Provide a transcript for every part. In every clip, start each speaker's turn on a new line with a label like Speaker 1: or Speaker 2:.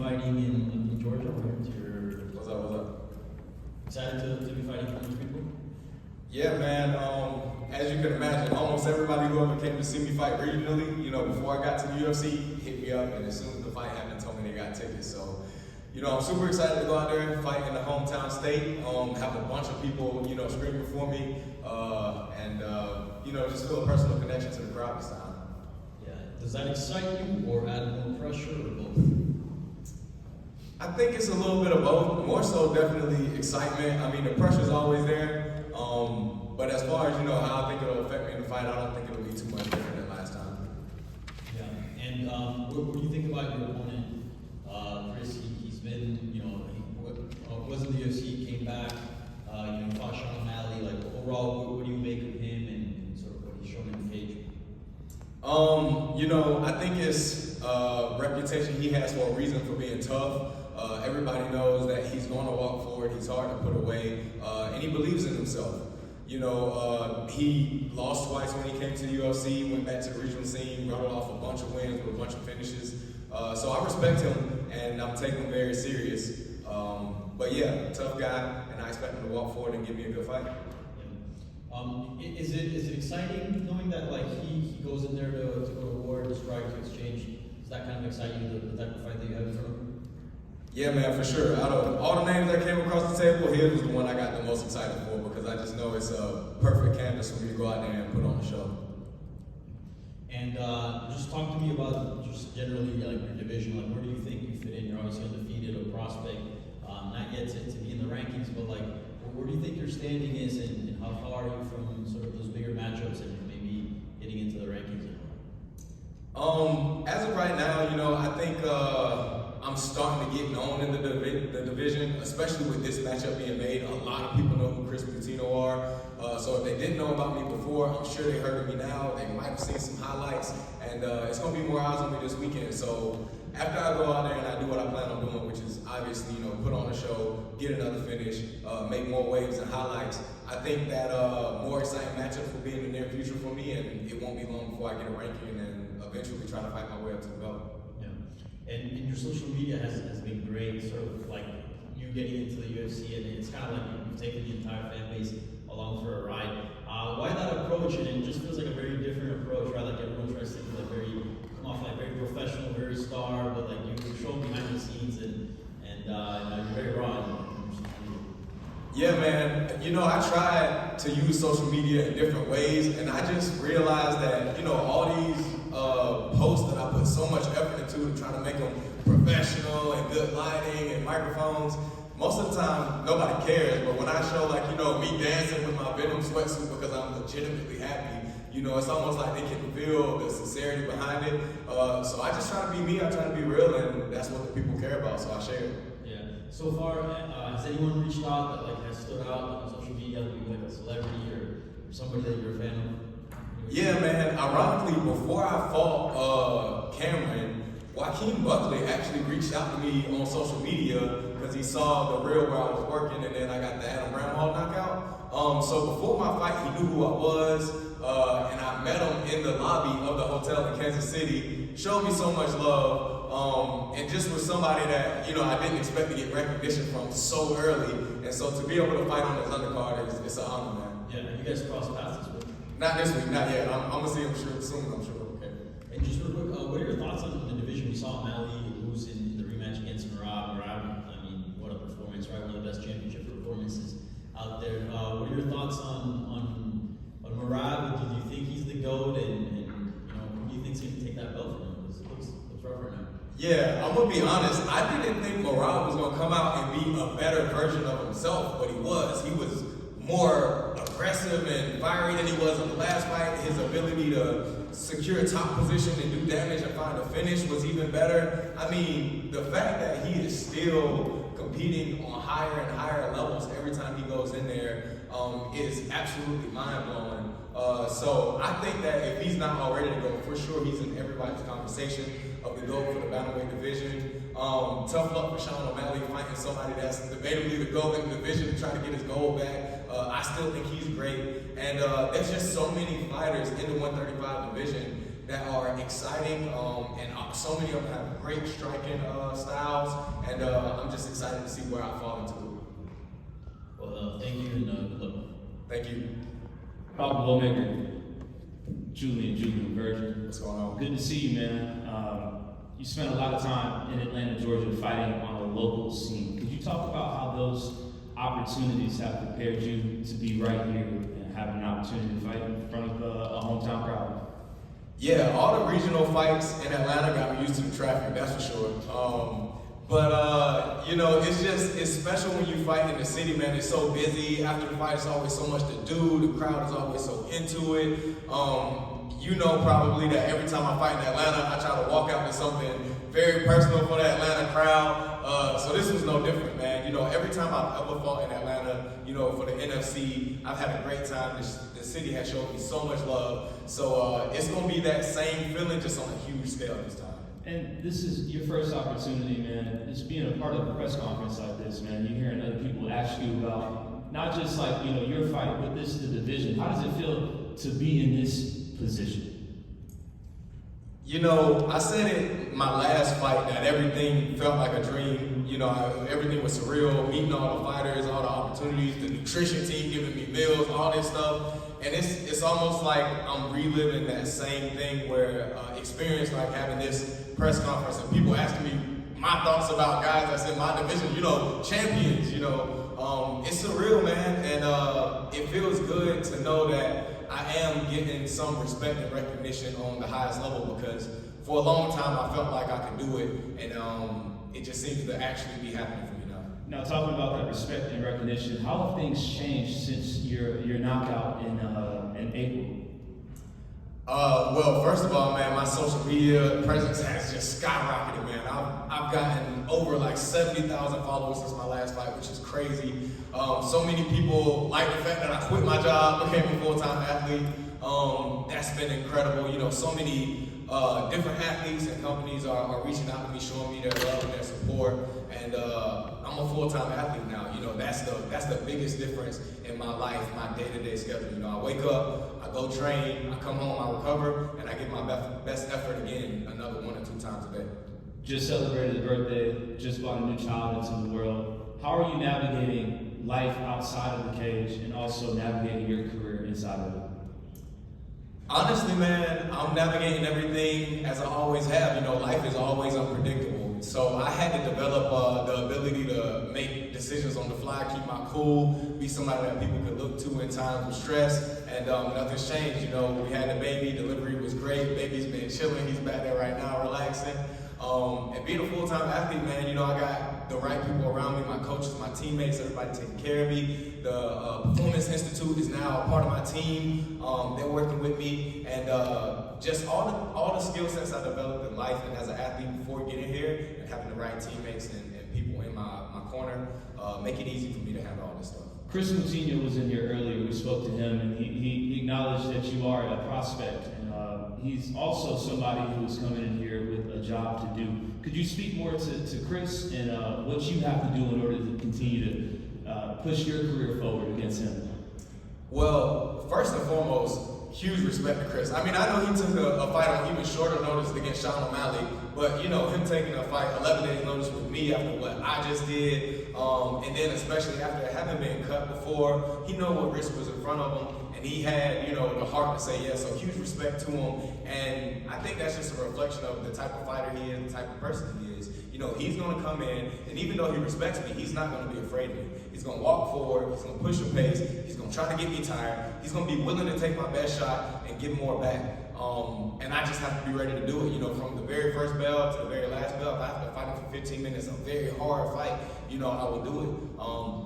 Speaker 1: fighting in Georgia.
Speaker 2: What's up?
Speaker 1: Excited to be fighting for these people?
Speaker 2: Yeah, man. As you can imagine, almost everybody who ever came to see me fight regionally, before I got to the UFC, hit me up, and as soon as the fight happened, told me they got tickets. So, I'm super excited to go out there and fight in the hometown state. Have a bunch of people, screaming for me, and just feel a personal connection to the crowd this time.
Speaker 1: Yeah. Does that excite you, or add more pressure, or both?
Speaker 2: I think it's a little bit of both. More so, definitely excitement. I mean, the pressure's always there. But as far as how I think it'll affect me in the fight, I don't think it'll be too much different than last time.
Speaker 1: Yeah. And what do you think about your opponent, Chris? He's been, he was in the UFC, came back, fought Sean O'Malley. Like overall, what do you make of him and sort of what he's shown in the cage?
Speaker 2: I think his reputation he has for a reason for being tough. Everybody knows that he's going to walk forward. He's hard to put away, and he believes in himself. He lost twice when he came to the UFC, went back to the regional scene, rattled off a bunch of wins with a bunch of finishes. So I respect him, and I'm taking him very serious. But yeah, tough guy, and I expect him to walk forward and give me a good fight.
Speaker 1: Yeah. Is it exciting knowing that he goes in there to go to war, to strike, to exchange? Does that kind of excite you, the type of fight that you have in front of him?
Speaker 2: Yeah, man, for sure. Out of all the names that came across the table, his was the one I got the most excited for because I just know it's a perfect canvas for me to go out there and put on a show. And
Speaker 1: just talk to me about just generally your division. Where do you think you fit in? You're obviously undefeated, a prospect, not yet to be in the rankings, but where do you think your standing is, and how far are you from sort of those bigger matchups and maybe getting into the rankings?
Speaker 2: As of right now, I think I'm starting to get known in the division, especially with this matchup being made. A lot of people know who Chris Moutinho are. So if they didn't know about me before, I'm sure they heard of me now. They might have seen some highlights, and it's going to be more eyes on me this weekend. So after I go out there and I do what I plan on doing, which is obviously, put on a show, get another finish, make more waves and highlights, I think that more exciting matchups will be in the near future for me, and it won't be long before I get a ranking and eventually try to fight my way up to the belt.
Speaker 1: And your social media has been great, sort of you getting into the UFC, and it's kind of like you've taken the entire fan base along for a ride. Why that approach? And it just feels like a very different approach, right? Everyone tries to come off very professional, very star, but you show behind the scenes and you're very raw.
Speaker 2: Yeah, man. I tried to use social media in different ways, and I just realized that, all these posts that I put so much effort into to try to make them professional and good lighting and microphones, most of the time, nobody cares. But when I show, me dancing with my Venom sweatsuit because I'm legitimately happy, it's almost like they can feel the sincerity behind it. So I just try to be me. I try to be real, and that's what the people care about, so I share it.
Speaker 1: So far, has anyone reached out that has stood out on social media, maybe a celebrity or somebody that you're a fan of?
Speaker 2: Yeah, man. Ironically, before I fought Cameron, Joaquin Buckley actually reached out to me on social media because he saw the reel where I was working, and then I got the Adam Bramhall knockout. So before my fight, he knew who I was, and I met him in the lobby of the hotel in Kansas City. Showed me so much love, and just was somebody that I didn't expect to get recognition from so early, and so to be able to fight on his undercard it's an honor, man.
Speaker 1: Yeah, have you guys crossed paths this week?
Speaker 2: Not this week, not yet. I'm gonna see him soon, I'm sure.
Speaker 1: Okay. And just real quick, what are your thoughts on the division? We saw O'Malley lose in the rematch against Merab. I mean, what a performance, right? One of the best championship performances out there. What are your thoughts on Merab? Do you think he's the GOAT, and who do you think's going to take that belt from him? Because it looks rough right now.
Speaker 2: Yeah, I'm gonna be honest. I didn't think Merab was gonna come out and be a better version of himself, but he was. He was more aggressive and fiery than he was in the last fight. His ability to secure a top position and do damage and find a finish was even better. I mean, the fact that he is still competing on higher and higher levels every time he goes in there is absolutely mind-blowing. So I think that if he's not all ready to go, for sure he's in everybody's conversation of the GOAT for the bantamweight division. Tough luck for Sean O'Malley fighting somebody that's debatably the GOAT in the division to try to get his gold back. I still think he's great. And there's just so many fighters in the 135 division that are exciting, and so many of them have great striking styles, and I'm just excited to see where I fall into it.
Speaker 1: Well, thank you, and good luck.
Speaker 2: Thank you.
Speaker 3: Malcom, Wellmaker, Julian Virgin.
Speaker 2: What's going on?
Speaker 3: Good to see you, man. You spent a lot of time in Atlanta, Georgia, fighting on a local scene. Could you talk about how those opportunities have prepared you to be right here and have an opportunity to fight in front of a hometown crowd?
Speaker 2: Yeah, all the regional fights in Atlanta got me used to the traffic, that's for sure. But it's special when you fight in the city, man. It's so busy. After the fight, it's always so much to do. The crowd is always so into it. You know probably that every time I fight in Atlanta, I try to walk out with something very personal for the Atlanta crowd. So this was no different, man. You know, every time I've ever fought in Atlanta, you know, for the NFC, I've had a great time. The city has shown me so much love. So it's going to be that same feeling, just on a huge scale this time.
Speaker 3: And this is your first opportunity, man. Just being a part of a press conference like this, man. You're hearing other people ask you about not just like, you know, your fight, but this the division. How does it feel to be in this position?
Speaker 2: You know, I said it my last fight that everything felt like a dream. You know, everything was surreal, meeting all the fighters, all the opportunities, the nutrition team giving me meals, all this stuff. And it's almost like I'm reliving that same thing where experience like having this press conference and people asking me my thoughts about guys that's in my division, you know, champions, you know. It's surreal, man, and it feels good to know that I am getting some respect and recognition on the highest level, because for a long time I felt like I could do it, and it just seems to actually be happening for me now.
Speaker 3: Now, talking about that respect and recognition, how have things changed since your knockout in April?
Speaker 2: Well, first of all, man, my social media presence has just skyrocketed, man. I've gotten over like 70,000 followers since my last fight, which is crazy. So many people like the fact that I quit my job, became a full-time athlete. That's been incredible. You know, so many different athletes and companies are reaching out to me, showing me their love and their support. And I'm a full-time athlete now. You know, that's the biggest difference in my life, my day-to-day schedule. You know, I wake up, I go train, I come home, I recover, and I give my best effort again another 1 or 2 times a day.
Speaker 3: Just celebrated a birthday, just brought a new child into the world. How are you navigating life outside of the cage and also navigating your career inside of it?
Speaker 2: Honestly, man, I'm navigating everything as I always have. You know, life is always unpredictable. So I had to develop the ability to make decisions on the fly, keep my cool, be somebody that people could look to in times of stress, and nothing's changed. You know, we had a baby, delivery was great, baby's been chilling, he's back there right now relaxing. And being a full-time athlete, man, you know, I got the right people around me, my coaches, my teammates, everybody taking care of me. The Performance Institute is now a part of my team. They're working with me, and just all the skill sets I developed in life and as an athlete before getting here, and having the right teammates and people in my corner, make it easy for me to handle all this stuff.
Speaker 3: Chris Moutinho was in here earlier. We spoke to him, and he acknowledged that you are a prospect, and he's also somebody who's coming in here with a job to do. Could you speak more to Chris and what you have to do in order to continue to push your career forward against him?
Speaker 2: Well, first and foremost, huge respect to Chris. I mean, I know he took a fight on even shorter notice against Sean O'Malley, but you know, him taking a fight 11 days notice with me after what I just did, and then especially after having been cut before, he know what risk was in front of him, and he had, you know, the heart to say yes. So huge respect to him, and I think that's just a reflection of the type of fighter he is, the type of person he is. You know, he's going to come in, and even though he respects me, he's not going to be afraid of me. He's going to walk forward, he's going to push the pace, he's going to try to get me tired, he's going to be willing to take my best shot and give more back. And I just have to be ready to do it. You know, from the very first bell to the very last bell, if I have to fight him for 15 minutes, a very hard fight, you know, I will do it.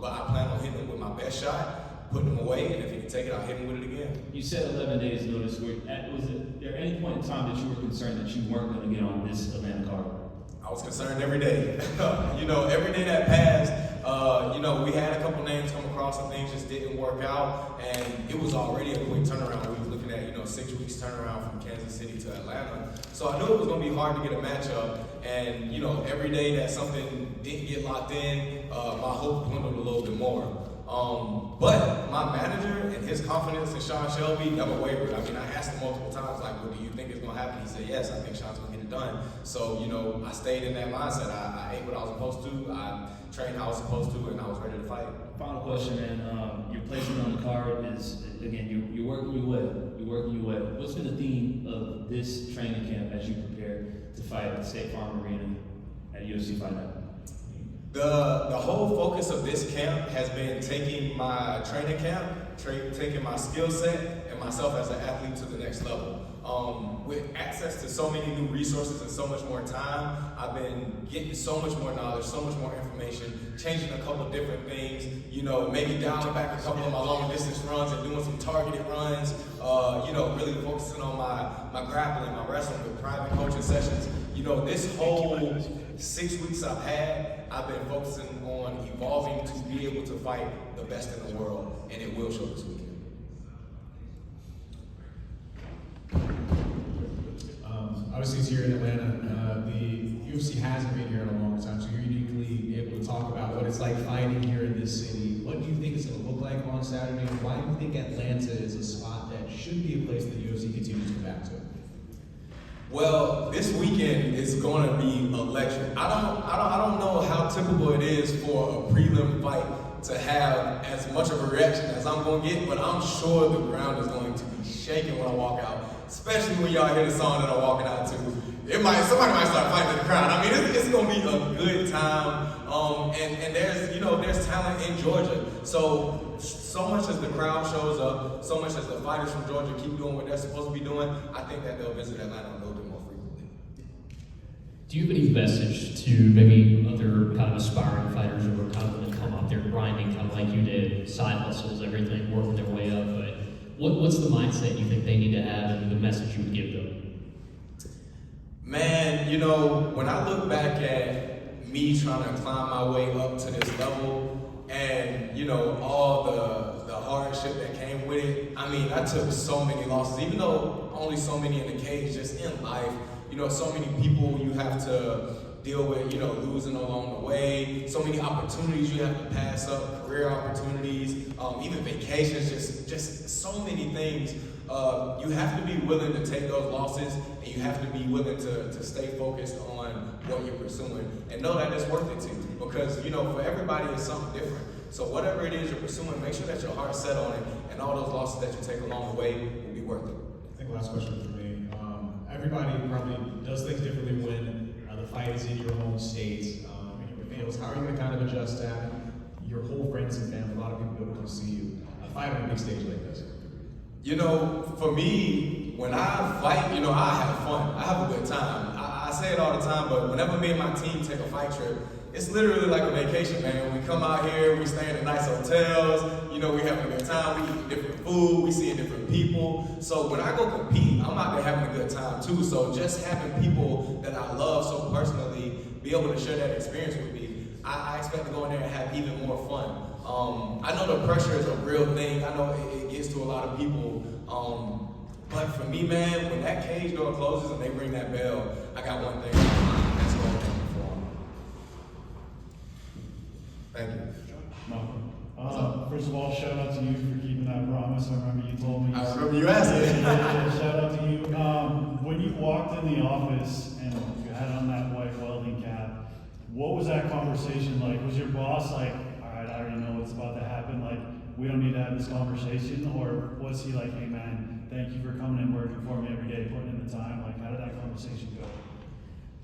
Speaker 2: But I plan on hitting him with my best shot, putting him away, and if he can take it, I'll hit him with it again.
Speaker 3: You said 11 days notice. Was there any point in time that you were concerned that you weren't going to get on this Atlanta card?
Speaker 2: I was concerned every day. You know, every day that passed, you know, we had a couple names come across and things just didn't work out, and it was already a quick turnaround. We were looking at, you know, 6 weeks turnaround from Kansas City to Atlanta. So I knew it was going to be hard to get a matchup, and, you know, every day that something didn't get locked in, my hope dwindled a little bit more. But my manager and his confidence in Sean Shelby never wavered. I mean, I asked him multiple times, like, well, do you think it's going to happen? He said, yes, I think Sean's going to get it done. So, you know, I stayed in that mindset. I ate what I was supposed to, I trained how I was supposed to, and I was ready to fight.
Speaker 3: Final question, man. Your placement on the card is, again, you're working your way. You're working your way. What's been the theme of this training camp as you prepare to fight at the State Farm Arena at UFC Fight Night?
Speaker 2: The whole focus of this camp has been taking my training camp, taking my skill set and myself as an athlete to the next level. With access to so many new resources and so much more time, I've been getting so much more knowledge, so much more information, changing a couple different things, you know, maybe dialing back a couple of my long distance runs and doing some targeted runs, you know, really focusing on my grappling, my wrestling with private coaching sessions. You know, this whole 6 weeks I've been focusing on evolving to be able to fight the best in the world, and it will show this weekend.
Speaker 4: Obviously, it's here in Atlanta. The UFC hasn't been here in a long time, so you're uniquely able to talk about what it's like fighting here in this city. What do you think it's going to look like on Saturday? And why do you think Atlanta is a spot that should be a place that the UFC continues to come back to?
Speaker 2: Well, this weekend is going to be electric. I don't know how typical it is for a prelim fight to have as much of a reaction as I'm going to get, but I'm sure the ground is going to be shaking when I walk out, especially when y'all hear the song that I'm walking out to. Somebody might start fighting in the crowd. I mean, it's going to be a good time, and there's talent in Georgia. So much as the crowd shows up, so much as the fighters from Georgia keep doing what they're supposed to be doing, I think that they'll visit Atlanta a little bit more frequently.
Speaker 5: Do you have any message to maybe other kind of aspiring fighters who are kind of going to come out there grinding, kind of like you did, side hustles, everything, working their way up? But what's the mindset you think they need to have, and the message you would give them?
Speaker 2: Man, you know, when I look back at me trying to climb my way up to this level, and, you know, all the hardship that came with it, I mean, I took so many losses, even though only so many in the cage, just in life, you know, so many people you have to deal with, you know, losing along the way, so many opportunities you have to pass up, career opportunities, even vacations, just so many things. You have to be willing to take those losses, and you have to be willing to stay focused on what you're pursuing, and know that it's worth it to you, because, you know, for everybody it's something different. So whatever it is you're pursuing, make sure that your heart's set on it, and all those losses that you take along the way will be worth it.
Speaker 4: I think last question for me. Everybody probably does things differently when the fight is in your home state, and your family. How are you going to kind of adjust that? Your whole friends and family, a lot of people be able to see you fight on a big stage like this.
Speaker 2: You know, for me, when I fight, you know, I have fun. I have a good time. I say it all the time, but whenever me and my team take a fight trip, it's literally like a vacation, man. We come out here, we stay in nice hotels, you know, we have a good time, we eat different food, we see different people. So when I go compete, I'm out there having a good time too. So just having people that I love so personally be able to share that experience with me, I expect to go in there and have even more fun. I know the pressure is a real thing. I know it gets to a lot of people. But for me, man, when that cage door closes and they ring that bell, I got one thing in my mind. That's what I'm looking for. Thank you.
Speaker 6: Malcom. First of all, shout out to you for keeping that promise. I remember you told me.
Speaker 2: I remember you asking.
Speaker 6: Shout out to you. When you walked in the office and you had on that white welding cap, what was that conversation like? Was your boss like, all right, I already know what's about to happen, like, we don't need to have this conversation? Or was he like, hey man, thank you for coming and working for me every day, putting in the time? Like, how did that conversation go?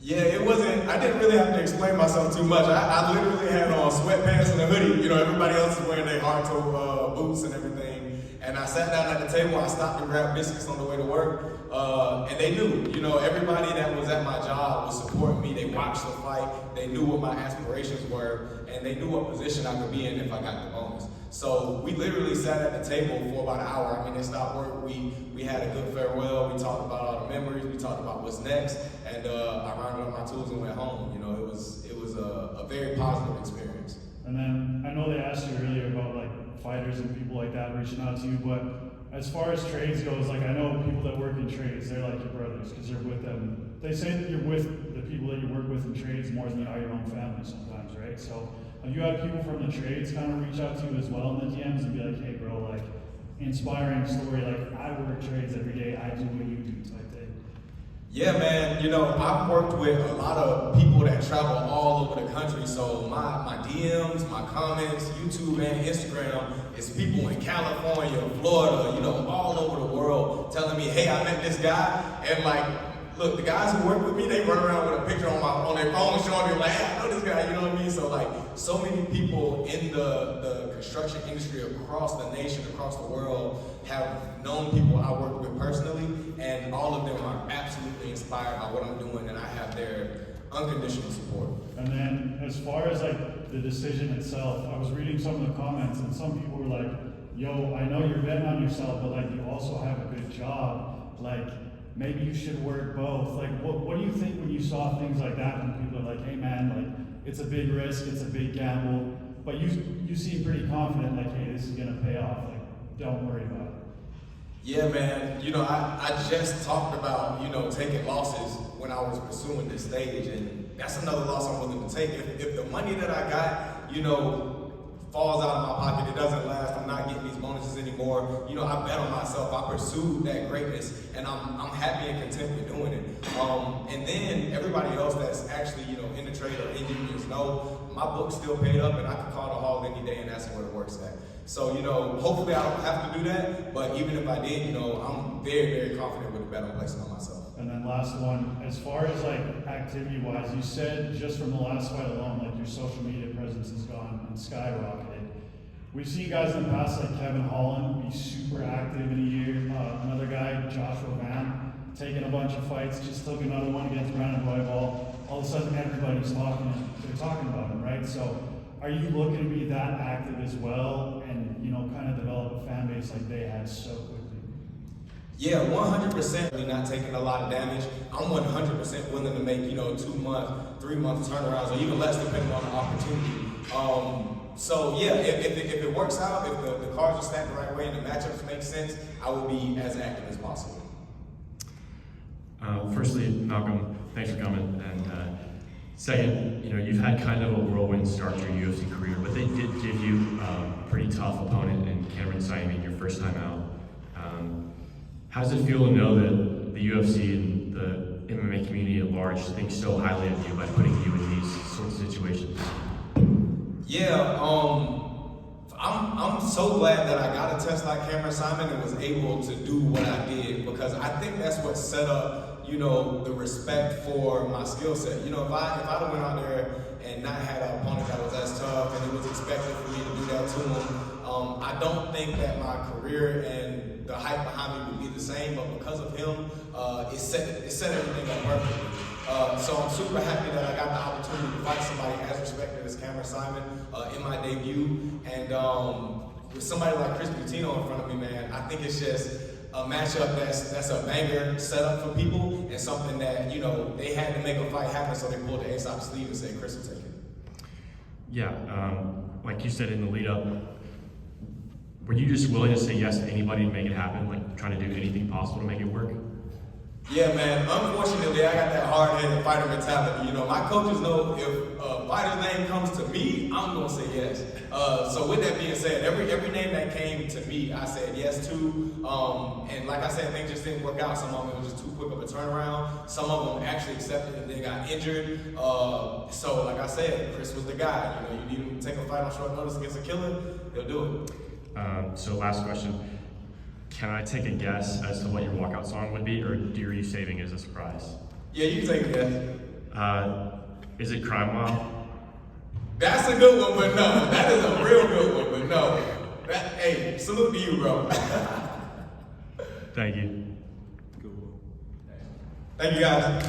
Speaker 2: Yeah, it wasn't, I didn't really have to explain myself too much. I literally had on sweatpants and a hoodie. You know, everybody else is wearing their hard-toe boots and everything. And I sat down at the table, I stopped to grab biscuits on the way to work. And they knew, you know, everybody that was at my job was supporting me. They watched the fight, they knew what my aspirations were, and they knew what position I could be in if I got the bonus. So we literally sat at the table for about an hour. I mean, they stopped work, we had a good farewell, we talked about all the memories, we talked about what's next, and I rounded up my tools and went home. You know, it was a very positive experience.
Speaker 6: And then, I know they asked you earlier about like fighters and people like that reaching out to you, but as far as trades goes, like I know people that work in trades, they're like your brothers because you're with them. They say that you're with the people that you work with in trades more than you are your own family sometimes, right? So Have you had people from the trades kind of reach out to you as well in the DMs and be like, hey bro, like, inspiring story, like, I work trades every day, I do what you do type thing?
Speaker 2: Yeah, man. You know, I've worked with a lot of people that travel all over the country. So my DMs, my comments, YouTube and Instagram, is people in California, Florida, you know, all over the world telling me, hey, I met this guy. And like, look, the guys who work with me, they run around with a picture on their phone showing me like, hey, I know this guy, you know what I mean? So like, so many people in the construction industry across the nation, across the world, have known people I work with personally, and all of them are absolutely inspired by what I'm doing, and I have their unconditional support.
Speaker 6: And then as far as like the decision itself, I was reading some of the comments and some people were like, yo, I know you're betting on yourself, but like you also have a good job. Like maybe you should work both. Like what do you think when you saw things like that when people are like, hey man, like it's a big risk, it's a big gamble, but you seem pretty confident like, hey, this is gonna pay off. Like don't worry about it.
Speaker 2: Yeah, man. You know, I just talked about, you know, taking losses when I was pursuing this stage, and that's another loss I'm willing to take. If the money that I got, you know, falls out of my pocket, it doesn't last, I'm not getting these bonuses anymore, you know, I bet on myself, I pursued that greatness, and I'm happy and content with doing it. And then everybody else that's actually, you know, in the trade or in unions know my book's still paid up, and I can call the hall any day, and that's where it works at. So, you know, hopefully I don't have to do that, but even if I did, you know, I'm very, very confident with the bet I'm placing on myself.
Speaker 6: And then last one, as far as like activity-wise, you said just from the last fight alone, like your social media presence has gone and skyrocketed. We've seen guys in the past like Kevin Holland be super active in a year. Another guy, Joshua Van, taking a bunch of fights, just took another one against Brandon Roybal. All of a sudden, everybody's talking about him, right? So, are you looking to be that active as well, and you know, kind of develop a fan base like they had so quickly?
Speaker 2: Yeah, 100% really not taking a lot of damage. I'm 100% willing to make, you know, 2 month, 3 month turnarounds, or even less depending on the opportunity. So yeah, if it works out, if the cards are stacked the right way and the matchups make sense, I will be as active as possible.
Speaker 7: Firstly, Malcom, thanks for coming. And second, you know, you've had kind of a whirlwind start to your UFC career, but they did give you a pretty tough opponent in Cameron Saimi your first time out. How does it feel to know that the UFC and the MMA community at large thinks so highly of you by putting you in these sorts of situations?
Speaker 2: Yeah, I'm so glad that I got a test like Cameron Simon and was able to do what I did, because I think that's what set up, you know, the respect for my skill set. You know, if I'd have went out there and not had an opponent that was as tough and it was expected for me to do that to him, I don't think that my career and the hype behind me would be the same, but because of him, it set everything up perfectly. So I'm super happy that I got the opportunity to fight somebody as respected as Cameron Simon in my debut. And with somebody like Chris Moutinho in front of me, man, I think it's just a matchup that's a banger set up for people, and something that, you know, they had to make a fight happen, so they pulled the ace out the sleeve and said, Chris will take it.
Speaker 7: Yeah, like you said in the lead up, were you just willing to say yes to anybody to make it happen, like trying to do anything possible to make it work?
Speaker 2: Yeah, man. Unfortunately, I got that hard-headed fighter mentality. You know, my coaches know if a fighter's name comes to me, I'm gonna say yes. So with that being said, every name that came to me, I said yes to. And like I said, things just didn't work out. Some of them was just too quick of a turnaround. Some of them actually accepted and they got injured. So like I said, Chris was the guy. You know, you need him to take a fight on short notice against a killer, he'll do it.
Speaker 7: So last question. Can I take a guess as to what your walkout song would be, or are you saving it as a surprise?
Speaker 2: Yeah, you can take a guess.
Speaker 7: Is it Crime Mob?
Speaker 2: That's a good one, but no. That is a real good one, but no. Hey, salute to you, bro.
Speaker 7: Thank you.
Speaker 2: Thank you, guys.